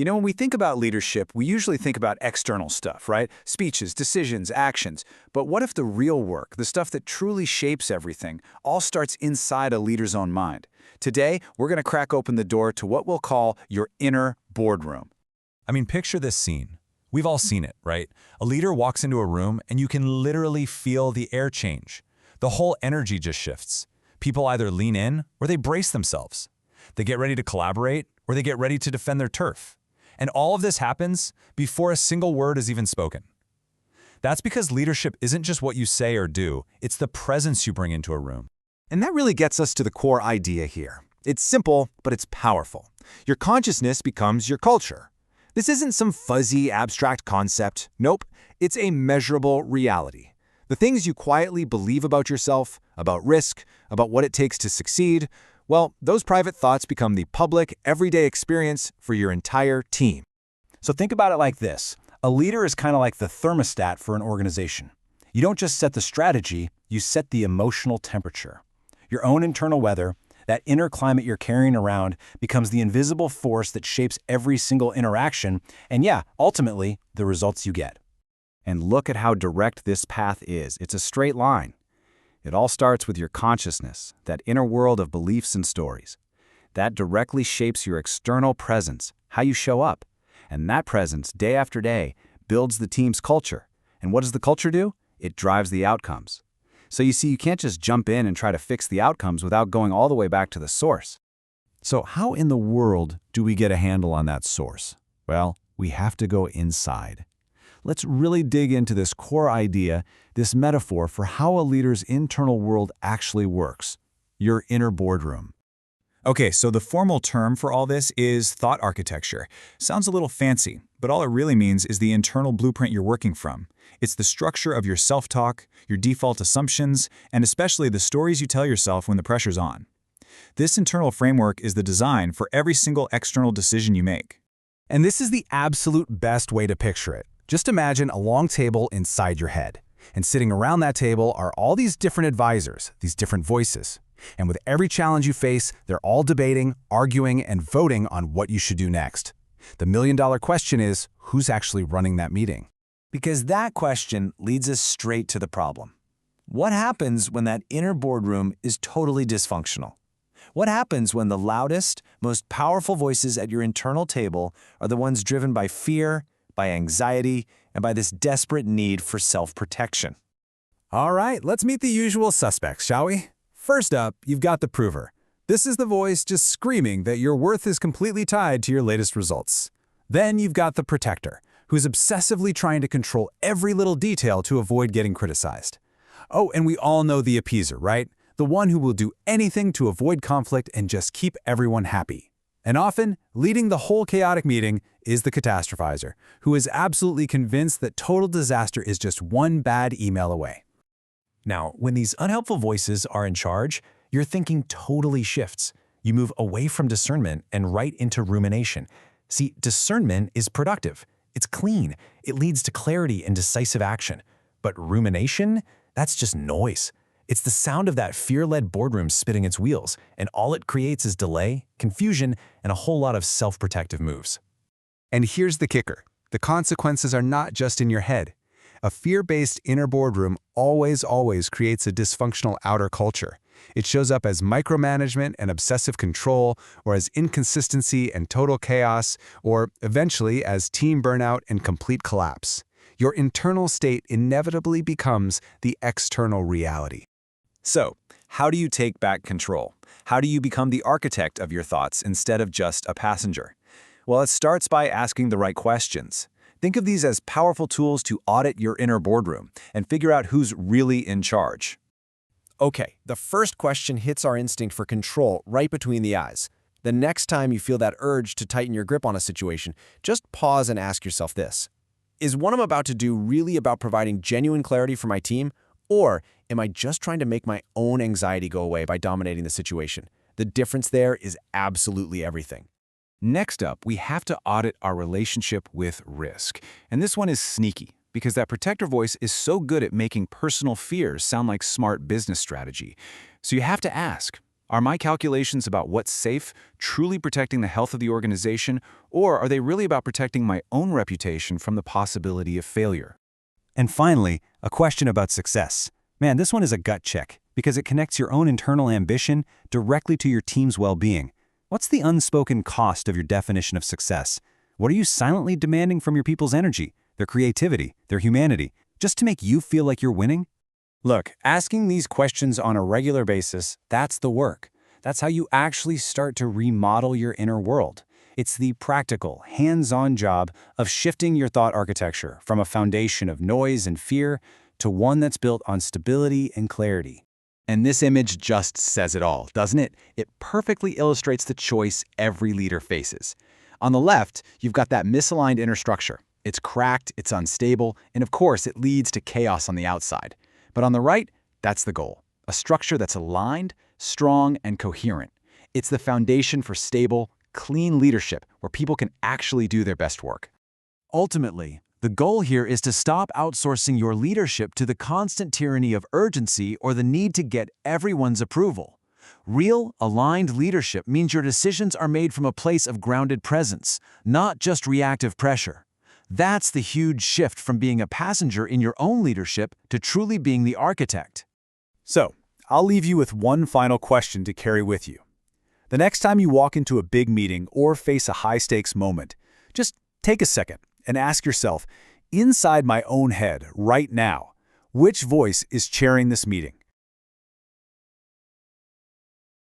When we think about leadership, we usually think about external stuff, right? Speeches, decisions, actions. But what if the real work, the stuff that truly shapes everything, all starts inside a leader's own mind? Today, we're going to crack open the door to what we'll call your inner boardroom. I mean, picture this scene. We've all seen it, right? A leader walks into a room and you can literally feel the air change. The whole energy just shifts. People either lean in or they brace themselves. They get ready to collaborate or they get ready to defend their turf. And all of this happens before a single word is even spoken. That's because leadership isn't just what you say or do, it's the presence you bring into a room. And that really gets us to the core idea here. It's simple, but it's powerful. Your consciousness becomes your culture. This isn't some fuzzy, abstract concept. Nope, it's a measurable reality. The things you quietly believe about yourself, about risk, about what it takes to succeed, well, those private thoughts become the public, everyday experience for your entire team. So think about it like this. A leader is kind of like the thermostat for an organization. You don't just set the strategy, you set the emotional temperature. Your own internal weather, that inner climate you're carrying around, becomes the invisible force that shapes every single interaction, and yeah, ultimately, the results you get. And look at how direct this path is. It's a straight line. It all starts with your consciousness, that inner world of beliefs and stories. That directly shapes your external presence, how you show up. And that presence, day after day, builds the team's culture. And what does the culture do? It drives the outcomes. So you see, you can't just jump in and try to fix the outcomes without going all the way back to the source. So how in the world do we get a handle on that source? Well, we have to go inside. Let's really dig into this core idea, this metaphor for how a leader's internal world actually works, your inner boardroom. Okay, so the formal term for all this is thought architecture. Sounds a little fancy, but all it really means is the internal blueprint you're working from. It's the structure of your self-talk, your default assumptions, and especially the stories you tell yourself when the pressure's on. This internal framework is the design for every single external decision you make. And this is the absolute best way to picture it. Just imagine a long table inside your head. And sitting around that table are all these different advisors, these different voices. And with every challenge you face, they're all debating, arguing, and voting on what you should do next. The million-dollar question is, who's actually running that meeting? Because that question leads us straight to the problem. What happens when that inner boardroom is totally dysfunctional? What happens when the loudest, most powerful voices at your internal table are the ones driven by fear, by anxiety, and by this desperate need for self-protection? All right, let's meet the usual suspects, shall we? First up, you've got the prover. This is the voice just screaming that your worth is completely tied to your latest results. Then you've got the protector, who's obsessively trying to control every little detail to avoid getting criticized. Oh, and we all know the appeaser, right? The one who will do anything to avoid conflict and just keep everyone happy. And often, leading the whole chaotic meeting is the catastrophizer, who is absolutely convinced that total disaster is just one bad email away. Now, when these unhelpful voices are in charge, your thinking totally shifts. You move away from discernment and right into rumination. See, discernment is productive. It's clean. It leads to clarity and decisive action. But rumination? That's just noise. It's the sound of that fear-led boardroom spinning its wheels, and all it creates is delay, confusion, and a whole lot of self-protective moves. And here's the kicker. The consequences are not just in your head. A fear-based inner boardroom always creates a dysfunctional outer culture. It shows up as micromanagement and obsessive control, or as inconsistency and total chaos, or eventually as team burnout and complete collapse. Your internal state inevitably becomes the external reality. So, how do you take back control? How do you become the architect of your thoughts instead of just a passenger? Well, it starts by asking the right questions. Think of these as powerful tools to audit your inner boardroom and figure out who's really in charge. Okay, the first question hits our instinct for control right between the eyes. The next time you feel that urge to tighten your grip on a situation, just pause and ask yourself this. Is what I'm about to do really about providing genuine clarity for my team? Or am I just trying to make my own anxiety go away by dominating the situation? The difference there is absolutely everything. Next up, we have to audit our relationship with risk. And this one is sneaky, because that protector voice is so good at making personal fears sound like smart business strategy. So you have to ask, Are my calculations about what's safe truly protecting the health of the organization, or are they really about protecting my own reputation from the possibility of failure? And finally, a question about success. Man, this one is a gut check because it connects your own internal ambition directly to your team's well-being. What's the unspoken cost of your definition of success? What are you silently demanding from your people's energy, their creativity, their humanity, just to make you feel like you're winning? Look, asking these questions on a regular basis, that's the work. That's how you actually start to remodel your inner world. It's the practical, hands-on job of shifting your thought architecture from a foundation of noise and fear to one that's built on stability and clarity. And this image just says it all, doesn't it? It perfectly illustrates the choice every leader faces. On the left, you've got that misaligned inner structure. It's cracked, it's unstable, and of course, it leads to chaos on the outside. But on the right, that's the goal. A structure that's aligned, strong, and coherent. It's the foundation for stable, clean leadership where people can actually do their best work. Ultimately, the goal here is to stop outsourcing your leadership to the constant tyranny of urgency or the need to get everyone's approval. Real, aligned leadership means your decisions are made from a place of grounded presence, not just reactive pressure. That's the huge shift from being a passenger in your own leadership to truly being the architect. So, I'll leave you with one final question to carry with you. The next time you walk into a big meeting or face a high-stakes moment, just take a second and ask yourself, inside my own head, right now, which voice is chairing this meeting?